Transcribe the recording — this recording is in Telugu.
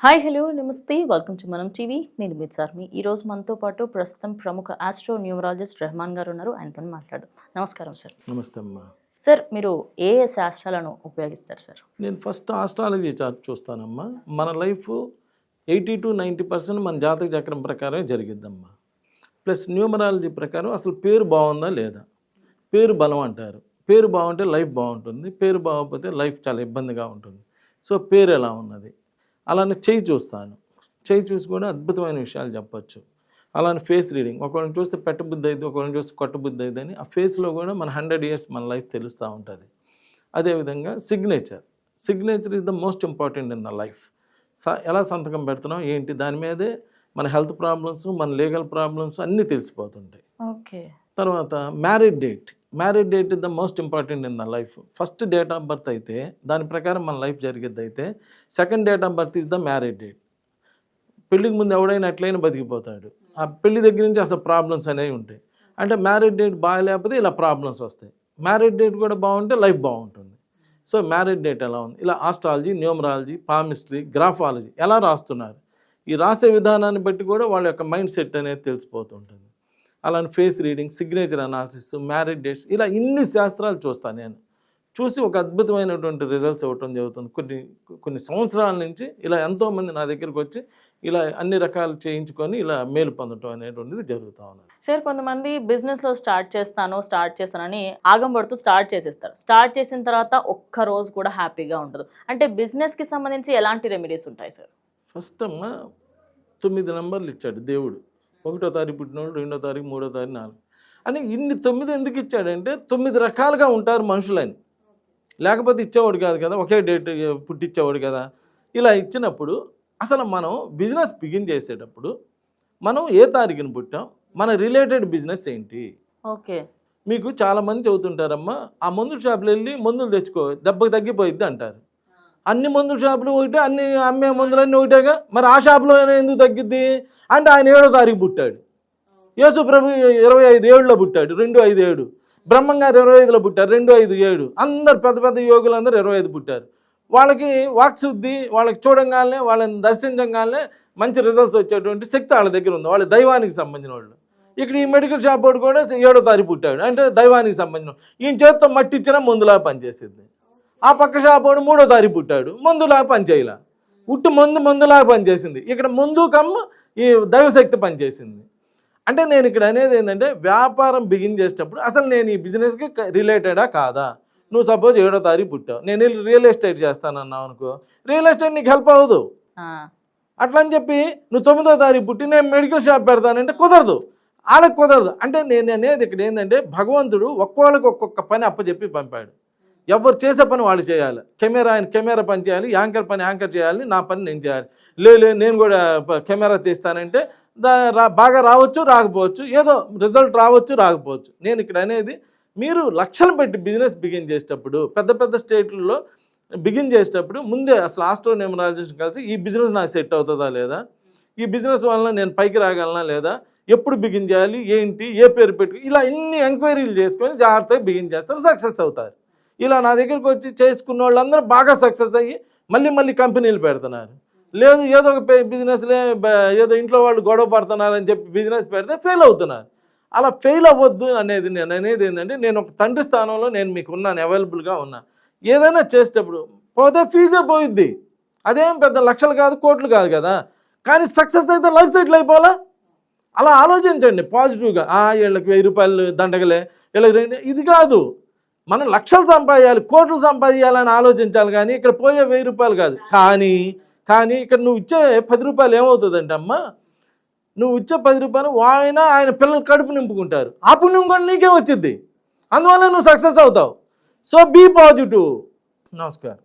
హాయ్ హలో నమస్తే వెల్కమ్ టు మనం టీవీ. నేను మీ చార్మి. ఈరోజు మనతో పాటు ప్రస్తుతం ప్రముఖ ఆస్ట్రో న్యూమరాలజిస్ట్ రెహమాన్ గారు ఉన్నారు. ఆయనతో మాట్లాడు. నమస్కారం సార్. నమస్తే అమ్మా. సార్, మీరు ఏ ఏ శాస్త్రాలను ఉపయోగిస్తారు సార్? నేను ఫస్ట్ ఆస్ట్రాలజీ చార్ట్ చూస్తానమ్మా. మన లైఫ్ 80 to 90% మన జాతక చక్రం ప్రకారమే జరిగిద్దమ్మా. ప్లస్ న్యూమరాలజీ ప్రకారం అసలు పేరు బాగుందా లేదా, పేరు బలం అంటారు. పేరు బాగుంటే లైఫ్ బాగుంటుంది, పేరు బాగోకపోతే లైఫ్ చాలా ఇబ్బందిగా ఉంటుంది. సో పేరు ఎలా ఉన్నది, అలానే చెయ్యి చూస్తాను. చెయ్యి చూసి కూడా అద్భుతమైన విషయాలు చెప్పచ్చు. అలానే ఫేస్ రీడింగ్, ఒకళ్ళని చూస్తే పెట్టబుద్ధి అయింది, ఒకళ్ళని చూస్తే కొట్టబుద్ధి అయింది అని ఆ ఫేస్లో కూడా మన 100 years మన లైఫ్ తెలుస్తూ ఉంటుంది. అదేవిధంగా signature is the most important in the life. ఎలా సంతకం పెడుతున్నాం ఏంటి, దాని మీదే మన హెల్త్ ప్రాబ్లమ్స్, మన లీగల్ ప్రాబ్లమ్స్ అన్నీ తెలిసిపోతుంటాయి. ఓకే. తర్వాత marriage date is the most important in the life. First date of birth అయితే దాని ప్రకారం మన లైఫ్ జరిగేది అయితే, second date of birth is the marriage date. పెళ్ళికి ముందు ఎవడైనా ఎట్లయినా బతికిపోతాడు. ఆ పెళ్లి దగ్గర నుంచి అసలు ప్రాబ్లమ్స్ అనేవి ఉంటాయి. అంటే మ్యారేజ్ డేట్ బాగాలేకపోతే ఇలా ప్రాబ్లమ్స్ వస్తాయి. మ్యారేజ్ డేట్ కూడా బాగుంటే లైఫ్ బాగుంటుంది. సో మ్యారేజ్ డేట్ ఎలా ఉంది, ఇలా ఆస్ట్రాలజీ, న్యూమరాలజీ, పామిస్ట్రీ, గ్రాఫాలజీ ఎలా రాస్తున్నారు, ఈ రాసే విధానాన్ని బట్టి కూడా వాళ్ళ యొక్క మైండ్ సెట్ అనేది తెలిసిపోతుంటుంది. అలానే face reading, signature analysis, marriage dates, ఇలా ఇన్ని శాస్త్రాలు చూస్తాను. నేను చూసి ఒక అద్భుతమైనటువంటి రిజల్ట్స్ ఇవ్వటం జరుగుతుంది. కొన్ని సంవత్సరాల నుంచి ఇలా ఎంతోమంది నా దగ్గరికి వచ్చి ఇలా అన్ని రకాలు చేయించుకొని ఇలా మేలు పొందటం అనేటువంటిది జరుగుతూ ఉన్నది. సార్, కొంతమంది బిజినెస్లో స్టార్ట్ చేస్తానని ఆగం పడుతూ స్టార్ట్ చేసేస్తారు. స్టార్ట్ చేసిన తర్వాత ఒక్క రోజు కూడా హ్యాపీగా ఉండదు. అంటే బిజినెస్కి సంబంధించి ఎలాంటి రెమెడీస్ ఉంటాయి సార్? ఫస్ట్ అమ్మ 9 నెంబర్లు ఇచ్చాడు దేవుడు. 1వ తారీఖు పుట్టినోళ్ళు, 2వ తారీఖు, 3వ తారీఖు, 4 అని ఇన్ని 9 ఎందుకు ఇచ్చాడంటే 9 రకాలుగా ఉంటారు మనుషులని. లేకపోతే ఇచ్చేవాడు కాదు కదా, ఒకే డేట్ పుట్టించేవాడు కదా. ఇలా ఇచ్చినప్పుడు అసలు మనం బిజినెస్ బిగిన్ చేసేటప్పుడు మనం ఏ తారీఖున పుట్టాం, మన రిలేటెడ్ బిజినెస్ ఏంటి. ఓకే. మీకు చాలామంది చెబుతుంటారమ్మా, ఆ మందుల షాపులు వెళ్ళి మందులు తెచ్చుకో దెబ్బకి తగ్గిపోయిద్ది అంటారు. అన్ని మందుల షాపులు ఒకటే, అన్ని అమ్మే మందులన్నీ ఒకటేగా, మరి ఆ షాపులో ఎందుకు తగ్గిద్ది అంటే ఆయన 7వ తారీఖు పుట్టాడు. యేసు ప్రభు 25 పుట్టాడు, 2-5-7. బ్రహ్మంగారు 25లో పుట్టారు, 2-5-7. అందరు పెద్ద పెద్ద యోగులందరూ 25 పుట్టారు. వాళ్ళకి వాక్శుద్ధి, వాళ్ళకి చూడంగానే, వాళ్ళని దర్శించగానే మంచి రిజల్ట్స్ వచ్చేటువంటి శక్తి వాళ్ళ దగ్గర ఉంది. వాళ్ళు దైవానికి సంబంధించిన వాళ్ళు. ఇక్కడ ఈ మెడికల్ షాప్ వాడు కూడా 7వ తారీఖు పుట్టాడు, అంటే దైవానికి సంబంధించిన. ఈయన చేతితో మట్టి ఇచ్చినా మందులా పనిచేసేది. ఆ పక్క షాప్ వాడు 3వ తారీఖు పుట్టాడు, మందులా పనిచేయాల, ఉట్టి మందులా పనిచేసింది. ఇక్కడ ముందు కమ్మ ఈ దైవశక్తి పనిచేసింది. అంటే నేను ఇక్కడ అనేది ఏంటంటే, వ్యాపారం బిగిన్ చేసేటప్పుడు అసలు నేను ఈ బిజినెస్కి రిలేటెడా కాదా. నువ్వు సపోజ్ 7వ తారీఖు పుట్టావు, నేను రియల్ ఎస్టేట్ చేస్తానన్నావు అనుకో, రియల్ ఎస్టేట్ నీకు హెల్ప్ అవ్వదు. అట్లా అని చెప్పి నువ్వు 9వ తారీఖు పుట్టి నేను మెడికల్ షాప్ పెడతానంటే కుదరదు, వాళ్ళకి కుదరదు. అంటే నేను అనేది ఇక్కడ ఏంటంటే, భగవంతుడు ఒక్కోళ్ళకి ఒక్కొక్క పని అప్పచెప్పి పంపాడు. ఎవరు చేసే పని వాళ్ళు చేయాలి. కెమెరా పని చేయాలి, యాంకర్ పని యాంకర్ చేయాలి, నా పని నేను చేయాలి. లేదు నేను కూడా కెమెరా తీస్తానంటే బాగా రావచ్చు, రాకపోవచ్చు, ఏదో రిజల్ట్ రావచ్చు, రాకపోవచ్చు. నేను ఇక్కడ అనేది, మీరు లక్షలు పెట్టి బిజినెస్ బిగిన్ చేసేటప్పుడు, పెద్ద పెద్ద స్టేట్లలో బిగిన్ చేసేటప్పుడు ముందే అసలు ఆస్ట్రో న్యూమరాలజిస్ట్ కలిసి ఈ బిజినెస్ నాకు సెట్ అవుతుందా లేదా, ఈ బిజినెస్ వలన నేను పైకి రాగలనా లేదా, ఎప్పుడు బిగిన్ చేయాలి, ఏంటి, ఏ పేరు పెట్టు, ఇలా ఇన్ని ఎంక్వైరీలు చేసుకొని జాగ్రత్తగా బిగిన్ చేస్తారు, సక్సెస్ అవుతారు. ఇలా నా దగ్గరికి వచ్చి చేసుకున్న వాళ్ళందరూ బాగా సక్సెస్ అయ్యి మళ్ళీ కంపెనీలు పెడుతున్నారు. లేదు ఏదో ఒక బిజినెస్లే, ఏదో ఇంట్లో వాళ్ళు గొడవ పడుతున్నారని చెప్పి బిజినెస్ పెడితే ఫెయిల్ అవుతున్నారు. అలా ఫెయిల్ అవ్వద్దు అనేది నేను అనేది ఏంటంటే, నేను ఒక తండ్రి స్థానంలో నేను మీకు ఉన్నాను, అవైలబుల్గా ఉన్నా. ఏదైనా చేసేటప్పుడు పోతే ఫీజే పోయిద్ది, అదేం పెద్ద లక్షలు కాదు, కోట్లు కాదు కదా. కానీ సక్సెస్ అయితే లైఫ్ సెటిల్ అయిపోవాలా. అలా ఆలోచించండి పాజిటివ్గా. వీళ్ళకి 1000 రూపాయలు దండగలే, వీళ్ళకి ఇది కాదు. మనం లక్షలు సంపాదించాలి, కోట్లు సంపాదించాలని ఆలోచించాలి. కానీ ఇక్కడ పోయే 1000 రూపాయలు కాదు. కానీ ఇక్కడ నువ్వు ఇచ్చే 10 రూపాయలు ఏమవుతుందంటే అమ్మా, నువ్వు ఇచ్చే 10 రూపాయలు ఆయన పిల్లలు కడుపు నింపుకుంటారు, ఆ పుణ్యం కూడా నీకే వచ్చింది. అందువల్ల నువ్వు సక్సెస్ అవుతావు. So be positive. నమస్కారం.